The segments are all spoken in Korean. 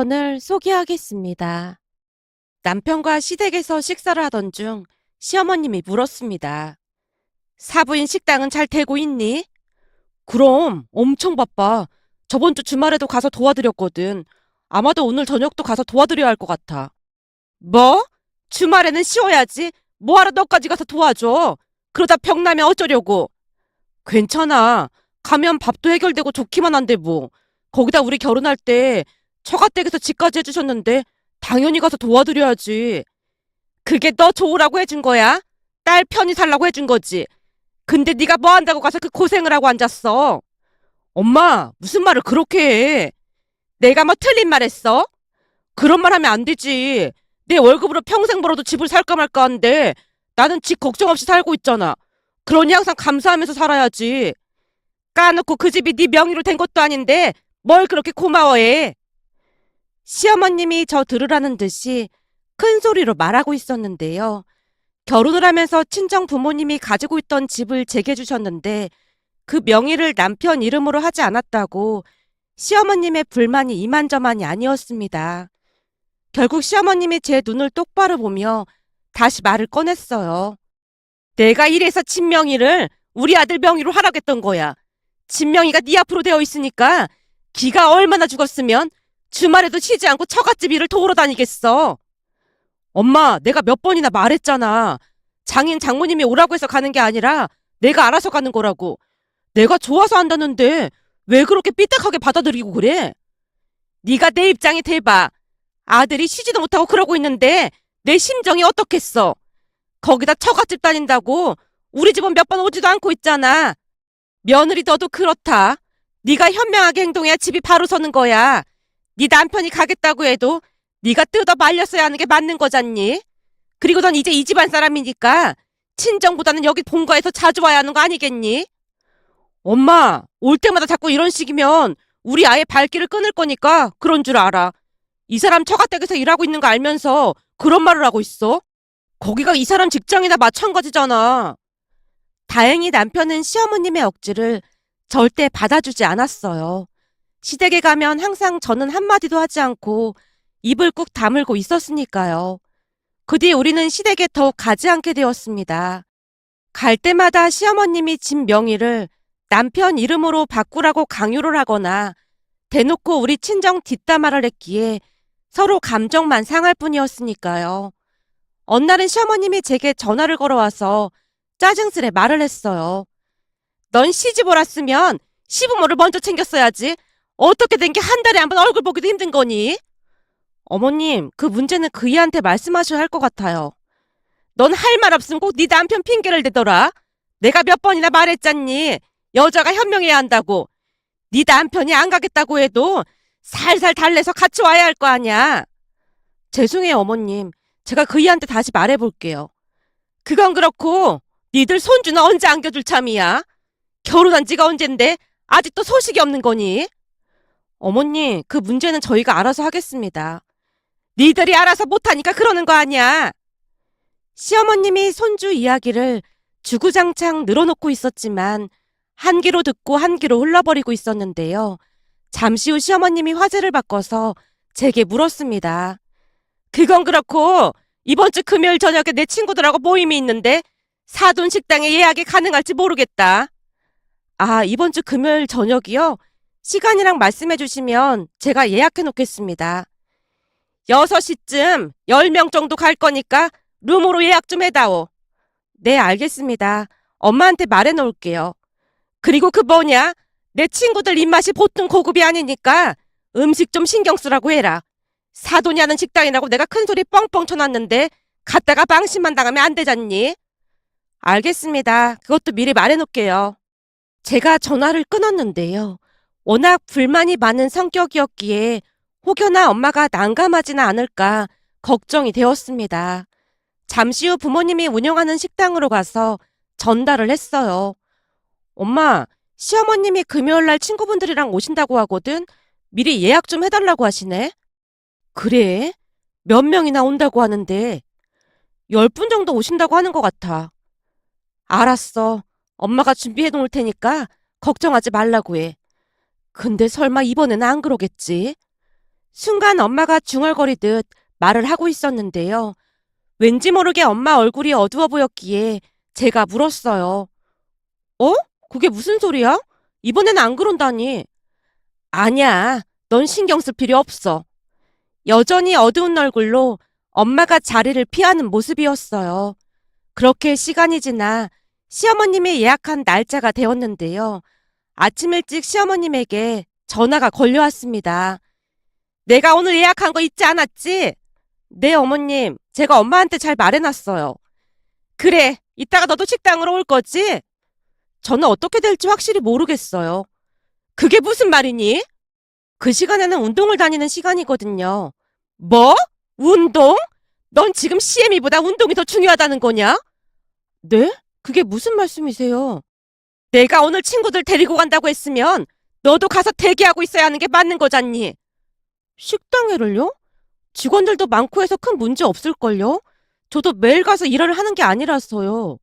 사연을 소개하겠습니다. 남편과 시댁에서 식사를 하던 중 시어머님이 물었습니다. 사부인 식당은 잘 되고 있니? 그럼 엄청 바빠. 저번 주 주말에도 가서 도와드렸거든. 아마도 오늘 저녁도 가서 도와드려야 할 것 같아. 뭐? 주말에는 쉬어야지. 뭐하러 너까지 가서 도와줘? 그러다 병나면 어쩌려고? 괜찮아. 가면 밥도 해결되고 좋기만 한데 뭐. 거기다 우리 결혼할 때 처가댁에서 집까지 해주셨는데 당연히 가서 도와드려야지. 그게 너 좋으라고 해준 거야? 딸 편히 살라고 해준 거지. 근데 네가 뭐 한다고 가서 그 고생을 하고 앉았어? 엄마, 무슨 말을 그렇게 해? 내가 뭐 틀린 말 했어? 그런 말 하면 안 되지. 내 월급으로 평생 벌어도 집을 살까 말까 하는데 나는 집 걱정 없이 살고 있잖아. 그러니 항상 감사하면서 살아야지. 까놓고 그 집이 네 명의로 된 것도 아닌데 뭘 그렇게 고마워해? 시어머님이 저 들으라는 듯이 큰 소리로 말하고 있었는데요. 결혼을 하면서 친정 부모님이 가지고 있던 집을 제게 주셨는데 그 명의를 남편 이름으로 하지 않았다고 시어머님의 불만이 이만저만이 아니었습니다. 결국 시어머님이 제 눈을 똑바로 보며 다시 말을 꺼냈어요. 내가 이래서 친명의를 우리 아들 명의로 하라겠던 거야. 친명의가 네 앞으로 되어 있으니까 기가 얼마나 죽었으면 주말에도 쉬지 않고 처갓집 일을 도우러 다니겠어. 엄마, 내가 몇 번이나 말했잖아. 장인 장모님이 오라고 해서 가는 게 아니라 내가 알아서 가는 거라고. 내가 좋아서 한다는데 왜 그렇게 삐딱하게 받아들이고 그래? 네가 내 입장이 돼봐. 아들이 쉬지도 못하고 그러고 있는데 내 심정이 어떻겠어? 거기다 처갓집 다닌다고 우리 집은 몇 번 오지도 않고 있잖아. 며느리 너도 그렇다. 네가 현명하게 행동해야 집이 바로 서는 거야. 네 남편이 가겠다고 해도 네가 뜯어 말렸어야 하는 게 맞는 거잖니. 그리고 넌 이제 이 집안 사람이니까 친정보다는 여기 본가에서 자주 와야 하는 거 아니겠니? 엄마, 올 때마다 자꾸 이런 식이면 우리 아예 발길을 끊을 거니까 그런 줄 알아. 이 사람 처가댁에서 일하고 있는 거 알면서 그런 말을 하고 있어? 거기가 이 사람 직장이나 마찬가지잖아. 다행히 남편은 시어머님의 억지를 절대 받아주지 않았어요. 시댁에 가면 항상 저는 한마디도 하지 않고 입을 꾹 다물고 있었으니까요. 그 뒤 우리는 시댁에 더욱 가지 않게 되었습니다. 갈 때마다 시어머님이 집 명의를 남편 이름으로 바꾸라고 강요를 하거나 대놓고 우리 친정 뒷담화를 했기에 서로 감정만 상할 뿐이었으니까요. 어느 날은 시어머님이 제게 전화를 걸어와서 짜증스레 말을 했어요. 넌 시집 올았으면 시부모를 먼저 챙겼어야지. 어떻게 된 게 한 달에 한 번 얼굴 보기도 힘든 거니? 어머님, 그 문제는 그이한테 말씀하셔야 할 것 같아요. 넌 할 말 없으면 꼭 네 남편 핑계를 대더라. 내가 몇 번이나 말했잖니. 여자가 현명해야 한다고. 네 남편이 안 가겠다고 해도 살살 달래서 같이 와야 할 거 아니야. 죄송해요, 어머님. 제가 그이한테 다시 말해볼게요. 그건 그렇고 니들 손주는 언제 안겨줄 참이야? 결혼한 지가 언젠데 아직도 소식이 없는 거니? 어머니, 그 문제는 저희가 알아서 하겠습니다. 니들이 알아서 못하니까 그러는 거 아니야. 시어머님이 손주 이야기를 주구장창 늘어놓고 있었지만 한 귀로 듣고 한 귀로 흘러버리고 있었는데요. 잠시 후 시어머님이 화제를 바꿔서 제게 물었습니다. 그건 그렇고 이번 주 금요일 저녁에 내 친구들하고 모임이 있는데 사돈 식당에 예약이 가능할지 모르겠다. 아, 이번 주 금요일 저녁이요? 시간이랑 말씀해 주시면 제가 예약해 놓겠습니다. 6시쯤 10명 정도 갈 거니까 룸으로 예약 좀 해다오. 네, 알겠습니다. 엄마한테 말해 놓을게요. 그리고 그 뭐냐? 내 친구들 입맛이 보통 고급이 아니니까 음식 좀 신경 쓰라고 해라. 사돈이 하는 식당이라고 내가 큰소리 뻥뻥 쳐놨는데 갔다가 방심만 당하면 안 되잖니? 알겠습니다. 그것도 미리 말해놓을게요. 제가 전화를 끊었는데요. 워낙 불만이 많은 성격이었기에 혹여나 엄마가 난감하지는 않을까 걱정이 되었습니다. 잠시 후 부모님이 운영하는 식당으로 가서 전달을 했어요. 엄마, 시어머님이 금요일날 친구분들이랑 오신다고 하거든. 미리 예약 좀 해달라고 하시네. 그래? 몇 명이나 온다고 하는데 10분 정도 오신다고 하는 것 같아. 알았어. 엄마가 준비해 놓을 테니까 걱정하지 말라고 해. 근데 설마 이번에는 안 그러겠지? 순간 엄마가 중얼거리듯 말을 하고 있었는데요. 왠지 모르게 엄마 얼굴이 어두워 보였기에 제가 물었어요. 어? 그게 무슨 소리야? 이번엔 안 그런다니. 아니야. 넌 신경 쓸 필요 없어. 여전히 어두운 얼굴로 엄마가 자리를 피하는 모습이었어요. 그렇게 시간이 지나 시어머님이 예약한 날짜가 되었는데요. 아침 일찍 시어머님에게 전화가 걸려왔습니다. 내가 오늘 예약한 거 잊지 않았지? 네, 어머님. 제가 엄마한테 잘 말해놨어요. 그래, 이따가 너도 식당으로 올 거지? 저는 어떻게 될지 확실히 모르겠어요. 그게 무슨 말이니? 그 시간에는 운동을 다니는 시간이거든요. 뭐? 운동? 넌 지금 CM이보다 운동이 더 중요하다는 거냐? 네? 그게 무슨 말씀이세요? 내가 오늘 친구들 데리고 간다고 했으면 너도 가서 대기하고 있어야 하는 게 맞는 거잖니. 식당에를요? 직원들도 많고 해서 큰 문제 없을걸요? 저도 매일 가서 일을 하는 게 아니라서요.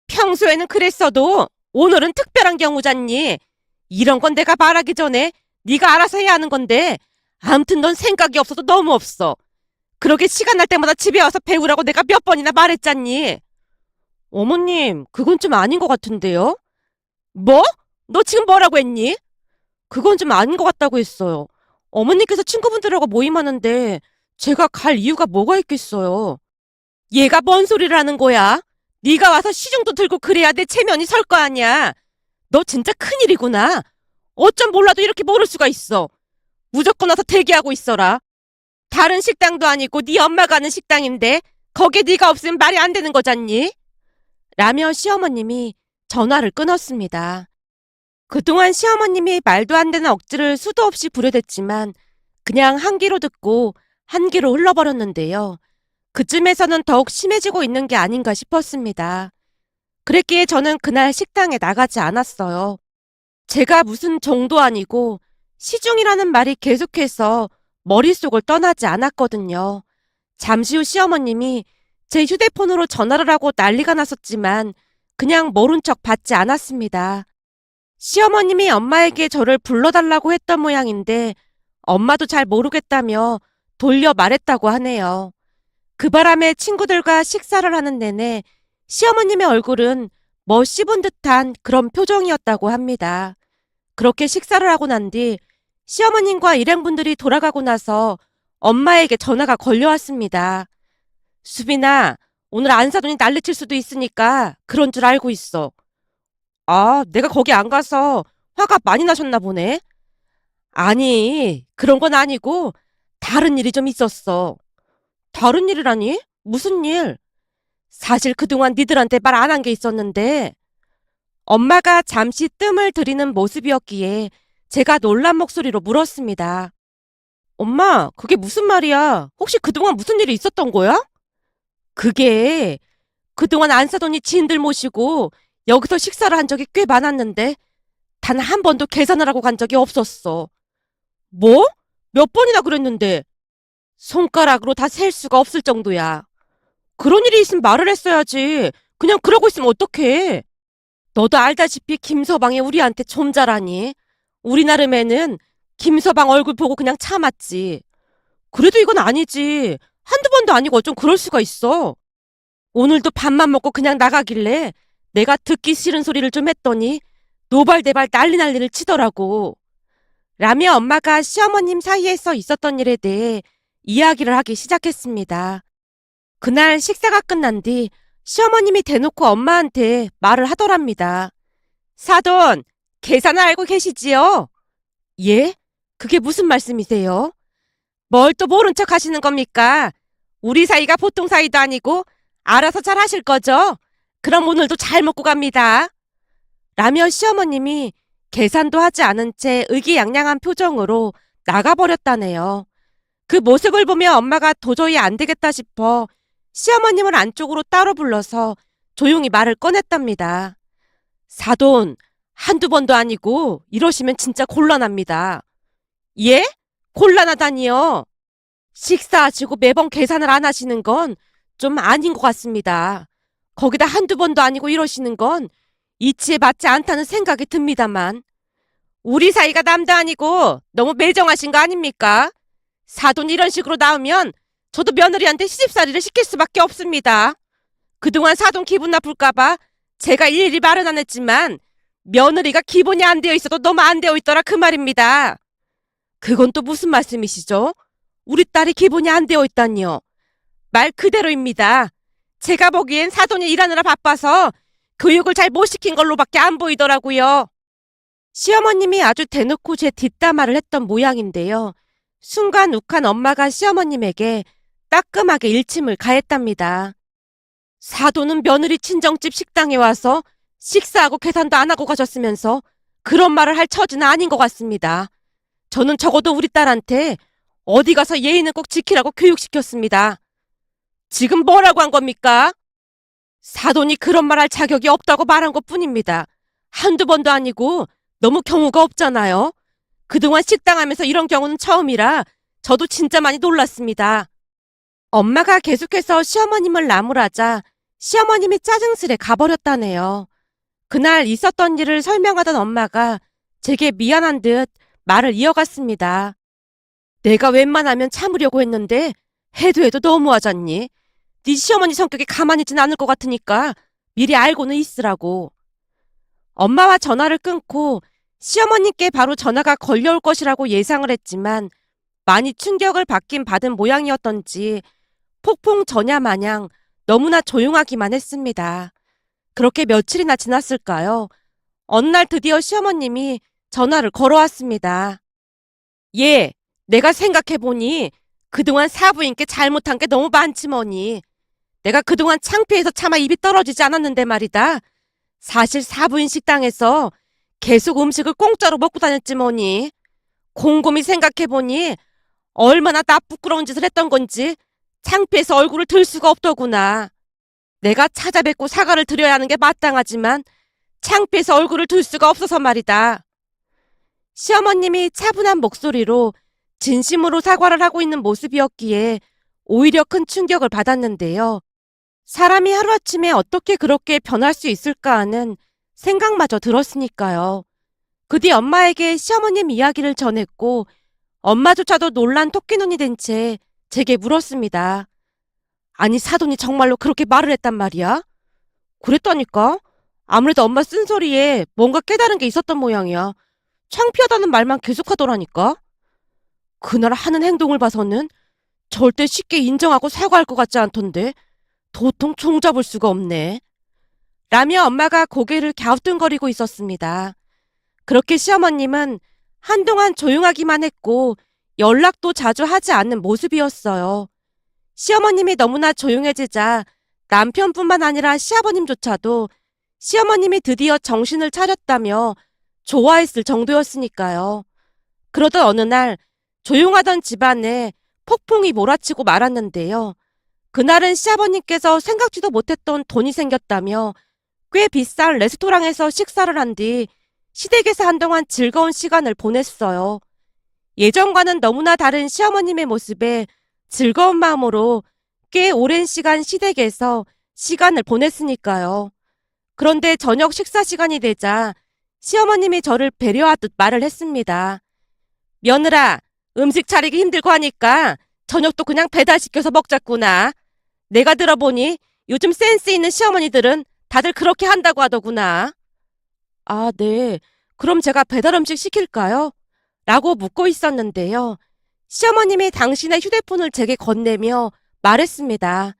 평소에는 그랬어도 오늘은 특별한 경우잖니. 이런 건 내가 말하기 전에 네가 알아서 해야 하는 건데 아무튼 넌 생각이 없어도 너무 없어. 그러게 시간 날 때마다 집에 와서 배우라고 내가 몇 번이나 말했잖니. 어머님, 그건 좀 아닌 것 같은데요? 뭐? 너 지금 뭐라고 했니? 그건 좀 아닌 것 같다고 했어요. 어머니께서 친구분들하고 모임하는데 제가 갈 이유가 뭐가 있겠어요. 얘가 뭔 소리를 하는 거야? 네가 와서 시중도 들고 그래야 내 체면이 설 거 아니야. 너 진짜 큰일이구나. 어쩜 몰라도 이렇게 모를 수가 있어. 무조건 와서 대기하고 있어라. 다른 식당도 아니고 네 엄마가 하는 식당인데 거기에 네가 없으면 말이 안 되는 거잖니? 라며 시어머님이 전화를 끊었습니다. 그동안 시어머님이 말도 안 되는 억지를 수도 없이 부려댔지만 그냥 한 귀로 듣고 한 귀로 흘러버렸는데요. 그쯤에서는 더욱 심해지고 있는 게 아닌가 싶었습니다. 그랬기에 저는 그날 식당에 나가지 않았어요. 제가 무슨 정도 아니고 시중이라는 말이 계속해서 머릿속을 떠나지 않았거든요. 잠시 후 시어머님이 제 휴대폰으로 전화를 하고 난리가 났었지만 그냥 모른 척 받지 않았습니다. 시어머님이 엄마에게 저를 불러달라고 했던 모양인데 엄마도 잘 모르겠다며 돌려 말했다고 하네요. 그 바람에 친구들과 식사를 하는 내내 시어머님의 얼굴은 뭐 씹은 듯한 그런 표정이었다고 합니다. 그렇게 식사를 하고 난 뒤 시어머님과 일행분들이 돌아가고 나서 엄마에게 전화가 걸려왔습니다. 수빈아, 오늘 안사돈이 난리칠 수도 있으니까 그런 줄 알고 있어. 아, 내가 거기 안 가서 화가 많이 나셨나 보네. 아니, 그런 건 아니고 다른 일이 좀 있었어. 다른 일이라니? 무슨 일? 사실 그동안 니들한테 말 안 한 게 있었는데 엄마가 잠시 뜸을 들이는 모습이었기에 제가 놀란 목소리로 물었습니다. 엄마, 그게 무슨 말이야? 혹시 그동안 무슨 일이 있었던 거야? 그게 그동안 안사돈이 지인들 모시고 여기서 식사를 한 적이 꽤 많았는데 단 한 번도 계산을 하고 간 적이 없었어. 뭐? 몇 번이나 그랬는데 손가락으로 다 셀 수가 없을 정도야. 그런 일이 있으면 말을 했어야지. 그냥 그러고 있으면 어떡해. 너도 알다시피 김서방이 우리한테 좀 잘하니. 우리 나름에는 김서방 얼굴 보고 그냥 참았지. 그래도 이건 아니지. 한두 번도 아니고 어쩜 그럴 수가 있어. 오늘도 밥만 먹고 그냥 나가길래 내가 듣기 싫은 소리를 좀 했더니 노발대발 난리를 치더라고. 라며 엄마가 시어머님 사이에서 있었던 일에 대해 이야기를 하기 시작했습니다. 그날 식사가 끝난 뒤 시어머님이 대놓고 엄마한테 말을 하더랍니다. 사돈, 계산을 알고 계시지요? 예? 그게 무슨 말씀이세요? 뭘 또 모른 척 하시는 겁니까? 우리 사이가 보통 사이도 아니고 알아서 잘 하실 거죠? 그럼 오늘도 잘 먹고 갑니다. 라며 시어머님이 계산도 하지 않은 채 의기양양한 표정으로 나가버렸다네요. 그 모습을 보며 엄마가 도저히 안 되겠다 싶어 시어머님을 안쪽으로 따로 불러서 조용히 말을 꺼냈답니다. 사돈, 한두 번도 아니고 이러시면 진짜 곤란합니다. 예? 곤란하다니요? 식사하시고 매번 계산을 안 하시는 건 좀 아닌 것 같습니다. 거기다 한두 번도 아니고 이러시는 건 이치에 맞지 않다는 생각이 듭니다만. 우리 사이가 남도 아니고 너무 매정하신 거 아닙니까? 사돈이 이런 식으로 나오면 저도 며느리한테 시집살이를 시킬 수밖에 없습니다. 그동안 사돈 기분 나쁠까봐 제가 일일이 말은 안 했지만 며느리가 기본이 안 되어 있어도 너무 안 되어 있더라 그 말입니다. 그건 또 무슨 말씀이시죠? 우리 딸이 기본이 안 되어 있다니요. 말 그대로입니다. 제가 보기엔 사돈이 일하느라 바빠서 교육을 잘 못 시킨 걸로밖에 안 보이더라고요. 시어머님이 아주 대놓고 제 뒷담화를 했던 모양인데요. 순간 욱한 엄마가 시어머님에게 따끔하게 일침을 가했답니다. 사돈은 며느리 친정집 식당에 와서 식사하고 계산도 안 하고 가셨으면서 그런 말을 할 처지는 아닌 것 같습니다. 저는 적어도 우리 딸한테 어디 가서 예의는 꼭 지키라고 교육시켰습니다. 지금 뭐라고 한 겁니까? 사돈이 그런 말 할 자격이 없다고 말한 것뿐입니다. 한두 번도 아니고 너무 경우가 없잖아요. 그동안 식당 하면서 이런 경우는 처음이라 저도 진짜 많이 놀랐습니다. 엄마가 계속해서 시어머님을 나무라자 시어머님이 짜증스레 가버렸다네요. 그날 있었던 일을 설명하던 엄마가 제게 미안한 듯 말을 이어갔습니다. 내가 웬만하면 참으려고 했는데 해도 너무하잖니. 네 시어머니 성격이 가만히 있진 않을 것 같으니까 미리 알고는 있으라고. 엄마와 전화를 끊고 시어머님께 바로 전화가 걸려올 것이라고 예상을 했지만 많이 충격을 받은 모양이었던지 폭풍 전야 마냥 너무나 조용하기만 했습니다. 그렇게 며칠이나 지났을까요? 어느 날 드디어 시어머님이 전화를 걸어왔습니다. 예, 내가 생각해보니 그동안 사부인께 잘못한 게 너무 많지 뭐니. 내가 그동안 창피해서 차마 입이 떨어지지 않았는데 말이다. 사실 사부인 식당에서 계속 음식을 공짜로 먹고 다녔지 뭐니. 곰곰이 생각해보니 얼마나 나 부끄러운 짓을 했던 건지 창피해서 얼굴을 들 수가 없더구나. 내가 찾아뵙고 사과를 드려야 하는 게 마땅하지만 창피해서 얼굴을 들 수가 없어서 말이다. 시어머님이 차분한 목소리로 진심으로 사과를 하고 있는 모습이었기에 오히려 큰 충격을 받았는데요. 사람이 하루아침에 어떻게 그렇게 변할 수 있을까 하는 생각마저 들었으니까요. 그 뒤 엄마에게 시어머님 이야기를 전했고 엄마조차도 놀란 토끼눈이 된 채 제게 물었습니다. 아니 사돈이 정말로 그렇게 말을 했단 말이야? 그랬다니까? 아무래도 엄마 쓴소리에 뭔가 깨달은 게 있었던 모양이야. 창피하다는 말만 계속하더라니까? 그날 하는 행동을 봐서는 절대 쉽게 인정하고 사과할 것 같지 않던데 도통 종잡을 수가 없네. 라며 엄마가 고개를 갸우뚱거리고 있었습니다. 그렇게 시어머님은 한동안 조용하기만 했고 연락도 자주 하지 않는 모습이었어요. 시어머님이 너무나 조용해지자 남편뿐만 아니라 시아버님조차도 시어머님이 드디어 정신을 차렸다며 좋아했을 정도였으니까요. 그러던 어느 날 조용하던 집안에 폭풍이 몰아치고 말았는데요. 그날은 시아버님께서 생각지도 못했던 돈이 생겼다며 꽤 비싼 레스토랑에서 식사를 한 뒤 시댁에서 한동안 즐거운 시간을 보냈어요. 예전과는 너무나 다른 시어머님의 모습에 즐거운 마음으로 꽤 오랜 시간 시댁에서 시간을 보냈으니까요. 그런데 저녁 식사 시간이 되자 시어머님이 저를 배려하듯 말을 했습니다. 며느라, 음식 차리기 힘들고 하니까 저녁도 그냥 배달시켜서 먹자꾸나. 내가 들어보니 요즘 센스 있는 시어머니들은 다들 그렇게 한다고 하더구나. 아, 네. 그럼 제가 배달 음식 시킬까요? 라고 묻고 있었는데요. 시어머님이 당신의 휴대폰을 제게 건네며 말했습니다.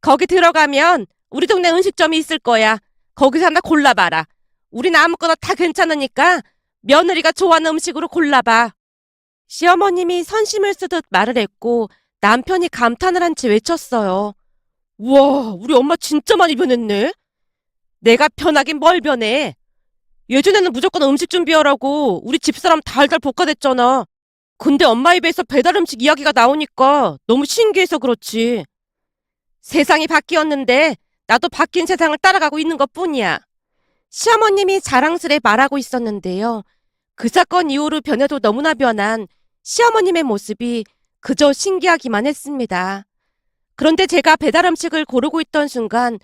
거기 들어가면 우리 동네 음식점이 있을 거야. 거기서 하나 골라봐라. 우린 아무거나 다 괜찮으니까 며느리가 좋아하는 음식으로 골라봐. 시어머님이 선심을 쓰듯 말을 했고 남편이 감탄을 한 채 외쳤어요. 우와, 우리 엄마 진짜 많이 변했네. 내가 변하긴 뭘 변해. 예전에는 무조건 음식 준비하라고 우리 집사람 달달 볶아댔잖아. 근데 엄마 입에서 배달 음식 이야기가 나오니까 너무 신기해서 그렇지. 세상이 바뀌었는데 나도 바뀐 세상을 따라가고 있는 것뿐이야. 시어머님이 자랑스레 말하고 있었는데요. 그 사건 이후로 변해도 너무나 변한 시어머님의 모습이 그저 신기하기만 했습니다. 그런데 제가 배달 음식을 고르고 있던 순간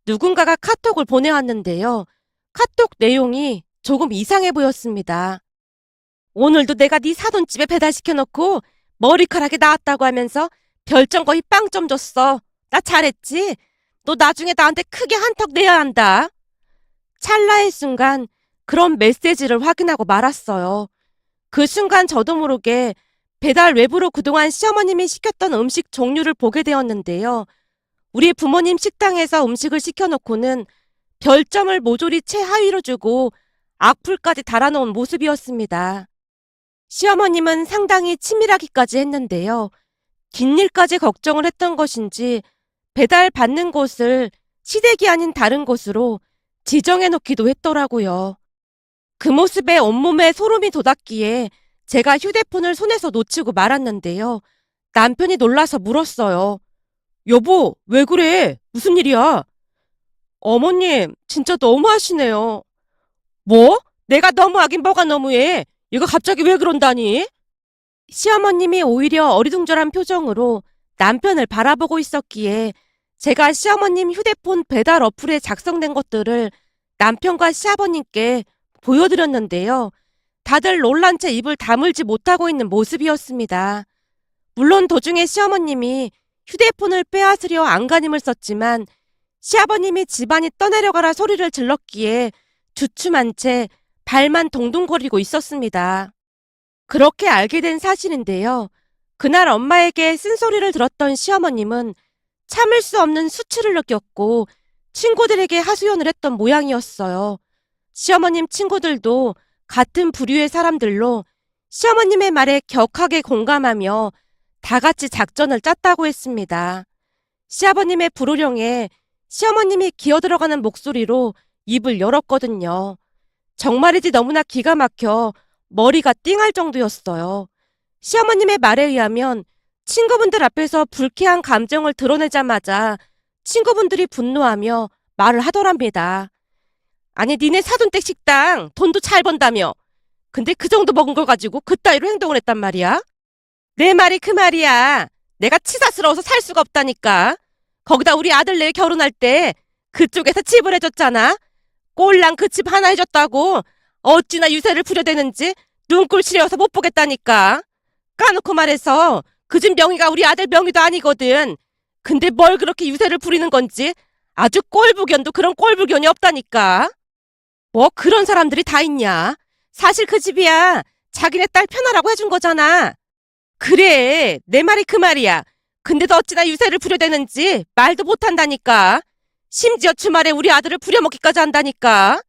누군가가 카톡을 보내왔는데요. 카톡 내용이 조금 이상해 보였습니다. 오늘도 내가 네 사돈집에 배달시켜놓고 머리카락이 나왔다고 하면서 별점 거의 빵점 줬어. 나 잘했지? 너 나중에 나한테 크게 한턱 내야 한다. 찰나의 순간 그런 메시지를 확인하고 말았어요. 그 순간 저도 모르게 배달 외부로 그동안 시어머님이 시켰던 음식 종류를 보게 되었는데요. 우리 부모님 식당에서 음식을 시켜놓고는 별점을 모조리 최하위로 주고 악플까지 달아놓은 모습이었습니다. 시어머님은 상당히 치밀하기까지 했는데요. 뒷일까지 걱정을 했던 것인지 배달 받는 곳을 시댁이 아닌 다른 곳으로 지정해 놓기도 했더라고요. 그 모습에 온몸에 소름이 돋았기에 제가 휴대폰을 손에서 놓치고 말았는데요. 남편이 놀라서 물었어요. 여보, 왜 그래? 무슨 일이야? 어머님, 진짜 너무하시네요. 뭐? 내가 너무하긴 뭐가 너무해? 얘가 갑자기 왜 그런다니? 시어머님이 오히려 어리둥절한 표정으로 남편을 바라보고 있었기에 제가 시어머님 휴대폰 배달 어플에 작성된 것들을 남편과 시아버님께 보여드렸는데요. 다들 놀란 채 입을 다물지 못하고 있는 모습이었습니다. 물론 도중에 시어머님이 휴대폰을 빼앗으려 안간힘을 썼지만 시아버님이 집안이 떠내려가라 소리를 질렀기에 주춤한 채 발만 동동거리고 있었습니다. 그렇게 알게 된 사실인데요. 그날 엄마에게 쓴소리를 들었던 시어머님은 참을 수 없는 수치를 느꼈고 친구들에게 하소연을 했던 모양이었어요. 시어머님 친구들도 같은 부류의 사람들로 시어머님의 말에 격하게 공감하며 다 같이 작전을 짰다고 했습니다. 시아버님의 불호령에 시어머님이 기어들어가는 목소리로 입을 열었거든요. 정말이지 너무나 기가 막혀 머리가 띵할 정도였어요. 시어머님의 말에 의하면 친구분들 앞에서 불쾌한 감정을 드러내자마자 친구분들이 분노하며 말을 하더랍니다. 아니 니네 사돈댁 식당 돈도 잘 번다며. 근데 그 정도 먹은 걸 가지고 그따위로 행동을 했단 말이야? 내 말이 그 말이야. 내가 치사스러워서 살 수가 없다니까. 거기다 우리 아들네 결혼할 때 그쪽에서 집을 해줬잖아. 꼴랑 그 집 하나 해줬다고 어찌나 유세를 부려대는지 눈꼴 시려워서 못 보겠다니까. 까놓고 말해서 그 집 명의가 우리 아들 명의도 아니거든. 근데 뭘 그렇게 유세를 부리는 건지 아주 꼴불견도 그런 꼴불견이 없다니까. 뭐 그런 사람들이 다 있냐. 사실 그 집이야 자기네 딸 편하라고 해준 거잖아. 그래 내 말이 그 말이야. 근데도 어찌나 유세를 부려대는지 말도 못한다니까. 심지어 주말에 우리 아들을 부려먹기까지 한다니까.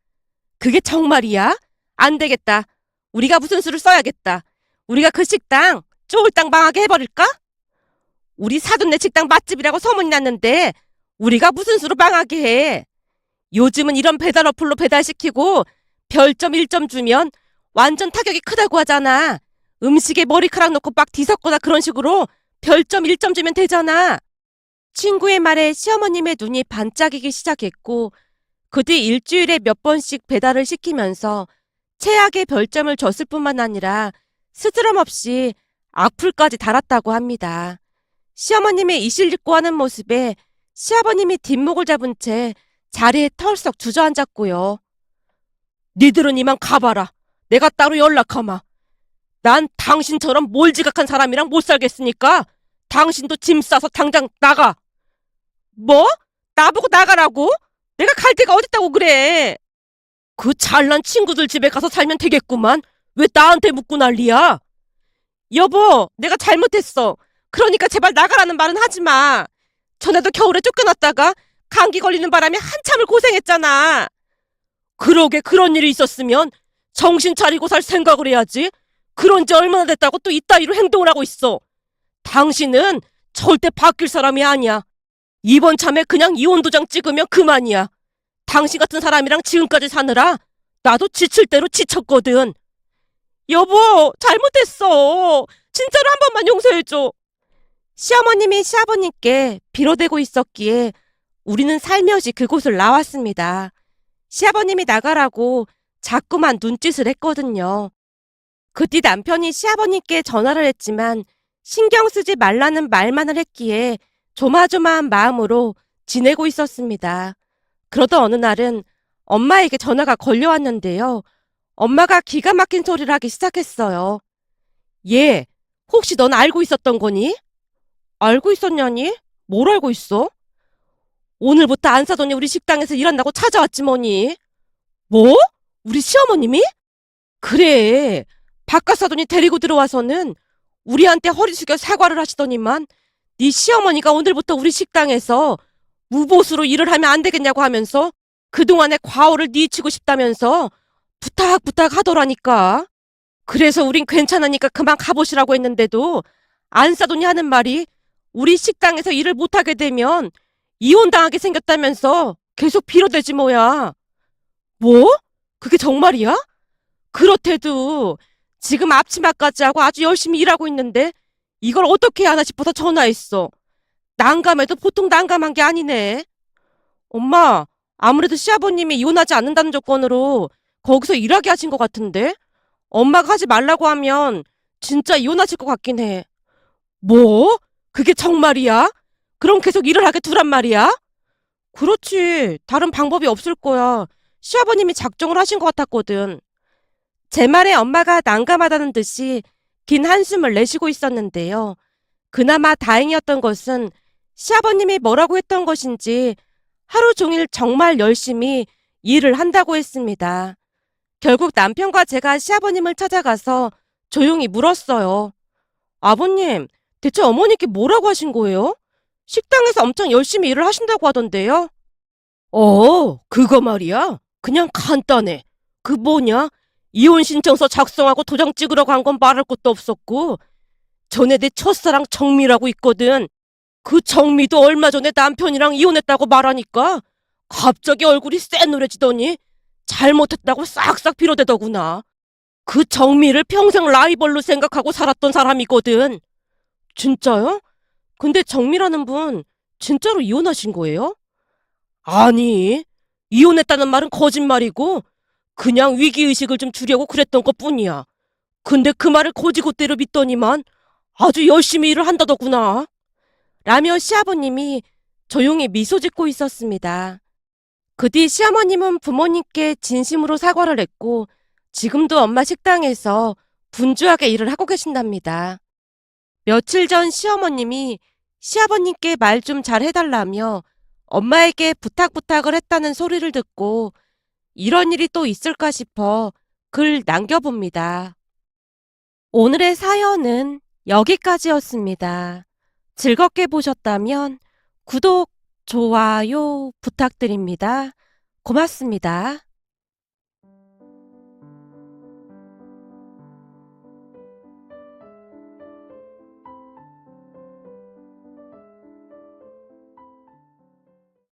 그게 정말이야? 안 되겠다. 우리가 무슨 수를 써야겠다. 우리가 그 식당 쫄딱 망하게 해버릴까? 우리 사돈네 식당 맛집이라고 소문이 났는데 우리가 무슨 수로 망하게 해. 요즘은 이런 배달 어플로 배달시키고 별점 1점 주면 완전 타격이 크다고 하잖아. 음식에 머리카락 넣고 막 뒤섞거나 그런 식으로 별점 1점 주면 되잖아. 친구의 말에 시어머님의 눈이 반짝이기 시작했고 그 뒤 일주일에 몇 번씩 배달을 시키면서 최악의 별점을 줬을 뿐만 아니라 스스럼 없이 악플까지 달았다고 합니다. 시어머님의 이실직고 하는 모습에 시아버님이 뒷목을 잡은 채 자리에 털썩 주저앉았고요. 니들은 이만 가봐라. 내가 따로 연락하마. 난 당신처럼 몰지각한 사람이랑 못 살겠으니까 당신도 짐 싸서 당장 나가. 뭐? 나보고 나가라고? 내가 갈 데가 어딨다고 그래. 그 잘난 친구들 집에 가서 살면 되겠구만. 왜 나한테 묻고 난리야? 여보, 내가 잘못했어. 그러니까 제발 나가라는 말은 하지 마. 전에도 겨울에 쫓겨났다가 감기 걸리는 바람에 한참을 고생했잖아. 그러게 그런 일이 있었으면 정신 차리고 살 생각을 해야지. 그런 지 얼마나 됐다고 또 이따위로 행동을 하고 있어. 당신은 절대 바뀔 사람이 아니야. 이번 참에 그냥 이혼 도장 찍으면 그만이야. 당신 같은 사람이랑 지금까지 사느라 나도 지칠 대로 지쳤거든. 여보, 잘못했어. 진짜로 한 번만 용서해줘. 시어머님이 시아버님께 빌어대고 있었기에 우리는 살며시 그곳을 나왔습니다. 시아버님이 나가라고 자꾸만 눈짓을 했거든요. 그 뒤 남편이 시아버님께 전화를 했지만 신경 쓰지 말라는 말만을 했기에 조마조마한 마음으로 지내고 있었습니다. 그러던 어느 날은 엄마에게 전화가 걸려왔는데요. 엄마가 기가 막힌 소리를 하기 시작했어요. 얘, 혹시 넌 알고 있었던 거니? 알고 있었냐니? 뭘 알고 있어? 오늘부터 안사돈이 우리 식당에서 일한다고 찾아왔지 뭐니? 뭐? 우리 시어머님이? 그래. 바깥사돈이 데리고 들어와서는 우리한테 허리 숙여 사과를 하시더니만 네 시어머니가 오늘부터 우리 식당에서 무보수로 일을 하면 안 되겠냐고 하면서 그동안의 과오를 뉘치고 싶다면서 부탁 하더라니까. 그래서 우린 괜찮으니까 그만 가보시라고 했는데도 안사돈이 하는 말이 우리 식당에서 일을 못하게 되면 이혼당하게 생겼다면서 계속 빌어대지 뭐야. 뭐? 그게 정말이야? 그렇대도 지금 앞치마까지 하고 아주 열심히 일하고 있는데 이걸 어떻게 해야 하나 싶어서 전화했어. 난감해도 보통 난감한 게 아니네. 엄마, 아무래도 시아버님이 이혼하지 않는다는 조건으로 거기서 일하게 하신 것 같은데? 엄마가 하지 말라고 하면 진짜 이혼하실 것 같긴 해. 뭐? 그게 정말이야? 그럼 계속 일을 하게 두란 말이야? 그렇지. 다른 방법이 없을 거야. 시아버님이 작정을 하신 것 같았거든. 제 말에 엄마가 난감하다는 듯이 긴 한숨을 내쉬고 있었는데요. 그나마 다행이었던 것은 시아버님이 뭐라고 했던 것인지 하루 종일 정말 열심히 일을 한다고 했습니다. 결국 남편과 제가 시아버님을 찾아가서 조용히 물었어요. 아버님, 대체 어머니께 뭐라고 하신 거예요? 식당에서 엄청 열심히 일을 하신다고 하던데요? 그거 말이야. 그냥 간단해. 그 뭐냐? 이혼 신청서 작성하고 도장 찍으러 간 건 말할 것도 없었고, 전에 내 첫사랑 정미라고 있거든. 그 정미도 얼마 전에 남편이랑 이혼했다고 말하니까 갑자기 얼굴이 새노래지더니 잘못했다고 싹싹 빌어대더구나. 그 정미를 평생 라이벌로 생각하고 살았던 사람이거든. 진짜요? 근데 정미라는 분 진짜로 이혼하신 거예요? 아니, 이혼했다는 말은 거짓말이고 그냥 위기의식을 좀 주려고 그랬던 것뿐이야. 근데 그 말을 고지고대로 믿더니만 아주 열심히 일을 한다더구나. 라며 시아버님이 조용히 미소 짓고 있었습니다. 그 뒤 시어머님은 부모님께 진심으로 사과를 했고 지금도 엄마 식당에서 분주하게 일을 하고 계신답니다. 며칠 전 시어머님이 시아버님께 말 좀 잘 해달라며 엄마에게 부탁을 했다는 소리를 듣고 이런 일이 또 있을까 싶어 글 남겨봅니다. 오늘의 사연은 여기까지였습니다. 즐겁게 보셨다면 구독, 좋아요 부탁드립니다. 고맙습니다.